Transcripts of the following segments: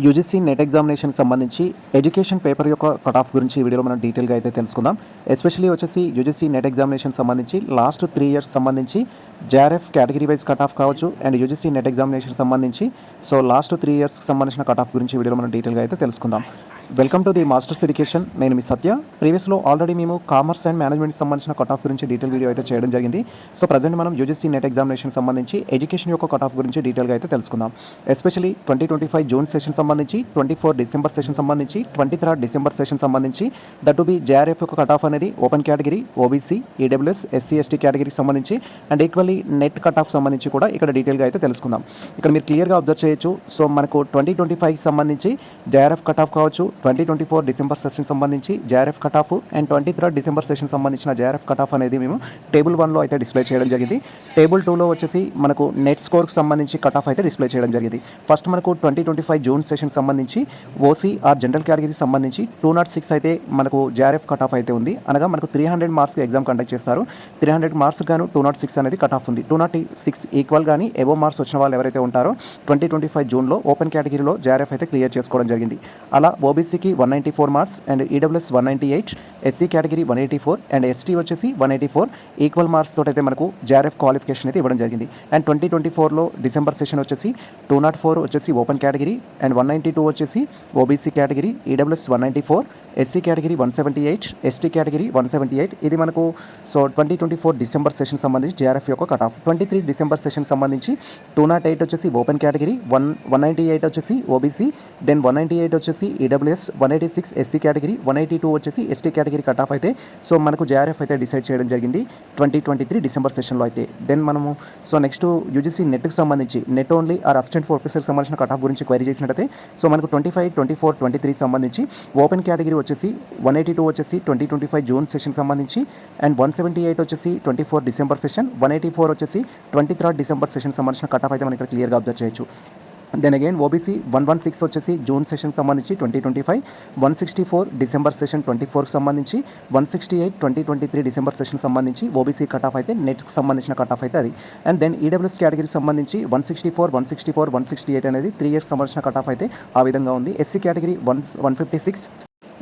UGC net examination సంబంధించి education paper యొక్క cut off గురించి ఈ వీడియోలో మనం డీటెయిల్గా అయితే తెలుసుకుందాం. ఎస్పెషల్లీ వచ్చేసి యూజీసీ నెట్ ఎగ్జామినేషన్ సంబంధించి లాస్ట్ 3 ఇయర్స్ సంబంధించి JRF category wise cut off కావచ్చు అండ్ యూజీసీ నెట్ ఎగ్జామినేషన్ సంబంధించి లాస్ట్ 3 ఇయర్స్కి సంబంధించిన కట్ ఆఫ్ గురించి ఈ వీడియోలో మనం డీటెయిల్గా అయితే తెలుసుకుందాం. Welcome to the masters education. నేను మీ సత్య. ప్రీవియస్లో ఆల్రెడీ మేము కామర్స్ అండ్ మేనేజ్మెంట్ సంబంధించిన కట్ ఆఫ్ గురించి డీటెయిల్ వీడియో అయితే చేయడం జరిగింది. సో ప్రజెంట్ మనం యూజీసీ నెట్ ఎగ్జామినేషన్ సంబంధించి ఎడ్యుకేషన్ యొక్క కట్ ఆఫ్ గురించి డీటెయిల్గా అయితే తెలుసుకుందాం. ఎస్పెషల్లీ 2025 జూన్ సెషన్ సంబంధించి, 24 డిసెంబర్ సెషన్ సంబంధించి, 23 డిసెంబర్ సెషన్ సంబంధించి, దట్ టు బి జేఆర్ఎఫ్ యొక్క కట్ ఆఫ్ అనేది open category, OBC, EWS, SC ST కేటగిరీకి సంబంధించి and equally net cut off సంబంధించి కూడా ఇక్కడ డీటెయిల్గా అయితే తెలుసుకుందాం. ఇక్కడ మీరు క్లియర్గా అబ్జర్వ్ చేయొచ్చు. సో మనకు 2025 సంబంధించి జేఆర్ఎఫ్ కట్ ఆఫ్ కావచ్చు, 2024 డిసెంబర్ సెషన్ సంబంధించి JRF cut off and 23 December session సంబంధించిన జేఆర్ఎఫ్ కట్ ఆఫ్ అనేది మేము టేబుల్ 1లో అయితే డిస్ప్లే చేయడం జరిగింది. టేబుల్ 2లో వచ్చేసి మనకు నెట్ స్కోర్కి సంబంధించి కట్ ఆఫ్ అయితే డిస్ప్లే చేయడం జరిగింది. ఫస్ట్ మనకు 2025 జూన్ సెషన్ సంబంధించి ఓసీ ఆర్ జనరల్ కేటగిరీకి సంబంధించి 206 అయితే మనకు జేఆర్ఎఫ్ కట్ ఆఫ్ అయితే ఉంది. అనగా మనకు 300 మార్క్స్ ఎగ్జామ్ కండక్ట్ చేస్తారు. 300 మార్క్స్ గాను 206 అనేది కట్ ఆఫ్ ఉంది. 206 ఈక్వల్ కానీ ఎబో మార్క్స్ వచ్చిన వాళ్ళు ఎవరైతే ఉంటారో 2025 జూన్లో ఓపెన్ కేటగిరీలో జేఆర్ఎఫ్ అయితే క్లియర్ చేసుకోవడం జరిగింది. అలా ఓబీసీకి 194 marks and EWS 198, SC category 184 and ST వచ్చేసి 184 ఈక్వల్ మార్క్స్ తోటి అయితే మనకు జేఆర్ఎఫ్ క్వాలిఫికేషన్ అయితే ఇవ్వడం జరిగింది. అండ్ 2024లో డిసెంబర్ సెషన్ వచ్చేసి 204 వచ్చేసి ఓపెన్ కేటగిరీ అండ్ 192 వచ్చేసి OBC category, EWS 194, SC category 178, ST category 178. ఇది మనకు 2024 డిసెంబర్ సెషన్ సంబంధించి జేఆర్ఎఫ్ యొక్క కట్ ఆఫ్. 23 డిసెంబర్ సెషన్ సంబంధించి 208 వచ్చేసి ఓపెన్ కేటగిరీ, 198 వచ్చేసి ఓబీసీ, దెన్ 198 వచ్చేసి ఈడబ్ల్యూఎస్, 186 ఎస్సీ కేటగిరీ, 182 వచ్చేసి ఎస్టీ కేటగిరీ కట్ ఆఫ్ అయితే మనకు జేఆర్ఎఫ్ అయితే డిసైడ్ చేయడం జరిగింది 2023 డిసెంబర్ సెషన్లో అయితే. దెన్ మనము నెక్స్ట్ యూజీసీ నెట్కి సంబంధించి నెట్ ఓన్లీ ఆర్ అసిస్టెంట్ ప్రొఫెసర్కి సంబంధించిన కట్ ఆఫ్ గురించి క్వైరీ చేసినట్టయితే మనకు 25, 24, 23 సంబంధించి ఓపెన్ కేటగిరీ వచ్చేసి 182 వచ్చేసి 2025 జూన్ సెషన్ సంబంధించి అండ్ 178 వచ్చేసి 24 డిసెంబర్ సెషన్, 184 వచ్చేసి 23 డిసెంబర్ సెషన్ సంబంధించిన కట్ ఆఫ్ అయితే మనం ఇక్కడ క్లియర్గా అబ్జర్వ్ చేయొచ్చు. దెన్ అగైన్ ఓబీసీ 116 వచ్చేసి జూన్ సెషన్ సంబంధించి 2025, 164 డిసెంబర్ సెషన్ 24కి సంబంధించి, 168 2023 డిసెంబర్ సెషన్ సంబంధించి ఓబీసీ కట్ ఆఫ్ అయితే నెట్కి సంబంధించిన కట్ ఆఫ్ అయితే అది. అండ్ దెన్ ఈడబ్ల్యూఎస్ కేటగిరీకి సంబంధించి 164, 164, 168 అనేది 3 ఇయర్స్ సంబంధించిన కట్ ఆఫ్ అయితే ఆ విధంగా ఉంది. ఎస్సీ కేటగిరీ 156,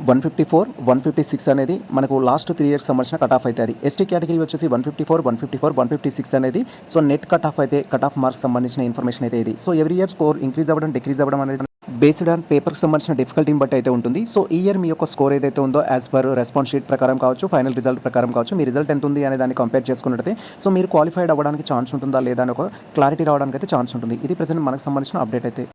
154, 156 అనేది మనకు లాస్ట్ 3 ఇయర్స్ సంబంధించిన కట్ ఆఫ్ అయితే అది. ఎస్టీ కేటగిరీ వచ్చేసి 154, 154, 156 అనేది నెట్ కట్ ఆఫ్ అయితే కట్ ఆఫ్ మార్క్స్ సంబంధించిన ఇన్ఫర్మేషన్ అయితే ఇది. ఎవ్రీ ఇయర్ స్కోర్ ఇంక్రీజ్ అవ్వడం, డిక్రీజ్ అవ్వడం అనేది బేస్డ్ ఆన్ పేపర్కి సంబంధించిన డిఫికల్టీని బట్టి అయితే ఉంటుంది. ఈ ఇయర్ మీ యొక్క స్కోర్ ఏదైతే ఉందో యాజ్ పర్ రెస్పాన్స్ షీట్ ప్రకారం కావచ్చు, ఫైనల్ రిజల్ట్ ప్రకారం కావచ్చు, మీ రిజల్ట్ ఎంత ఉంది అనే దాన్ని కంపేర్ చేసుకున్నట్టయితే మీరు క్వాలిఫైడ్ అవ్వడానికి ఛాన్స్ ఉంటుందా లేదా అని ఒక క్లారిటీ రావడానికి అయితే ఛాన్స్ ఉంటుంది. ఇది ప్రెసెంట్ మనకు సంబంధించిన అప్డేట్ అయితే.